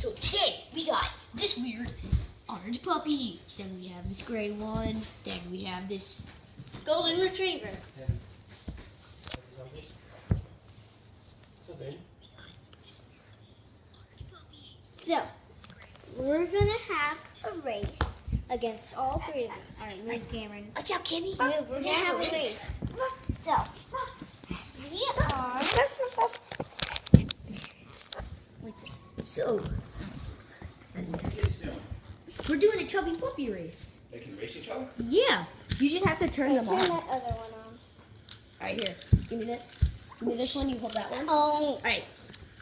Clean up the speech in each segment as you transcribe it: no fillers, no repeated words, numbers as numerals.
So today we got this weird orange puppy. Then we have this gray one. Then we have this golden retriever. So, we're gonna have a race against all three of them. Alright, move, Cameron. Watch out, Kimmy. Move, we're gonna have a race. So, we are... So, we're doing a chubby puppy race. They can race each other? Yeah. You just have to turn them on. Turn that other one on. Alright, here. Give me this. Give me this one. You hold that one. Oh. Alright.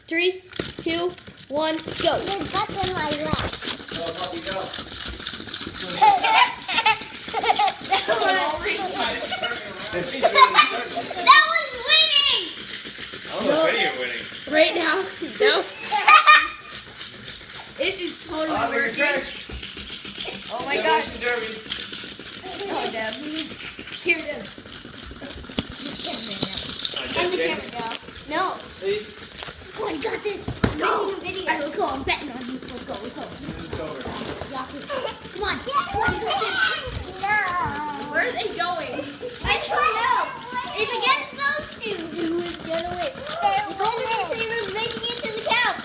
3, 2, 1, go. You got them my left. Go, puppy, go. That one's winning! I don't know if any are winning. Right now. No. This is totally working. Oh my god. Oh, Deb. Here it is. And the camera go. No. Please. Oh, I got this. Let's go. Alright, let's go. I'm betting on you. Let's go. Let's go. It's over. Got this. Come on. Come on. You got this. No. Where are they going? I don't know. It's against those two. Who is gonna win? The golden retriever's making it to the couch.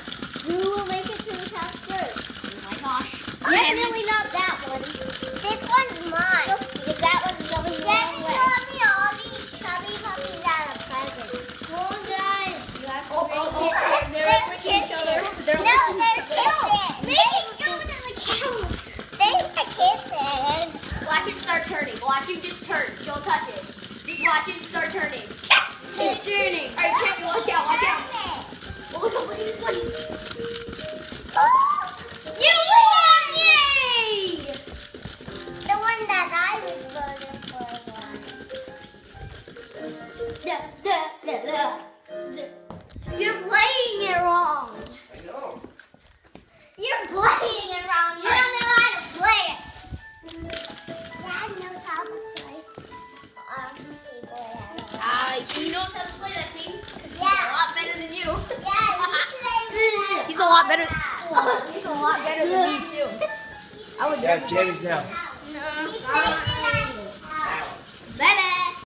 Who will make it to the couch first? Oh my gosh. Definitely not that one. This one's mine. Because that one's going the wrong way. Got me all these chubby puppies out of presents. Come on, guys. You have to They're licking each other. They're licking each other. Make it go to the couch. They are kissing. Watch him start turning. Watch him just turn. Don't touch it. Just watch him start turning. He's turning. Alright, Cappy, watch out. Watch out. Oh, look at this one. You won! Yay! The one that I was voting for won. You're playing it wrong. I know. You're playing it wrong. You don't know how to play it. Dad knows how to play. He knows how to play that thing. Because he's a Yeah. lot better than you. Yeah, He's a lot better. He's a lot better than me too. I would. Yeah, Jamie's now. He's playing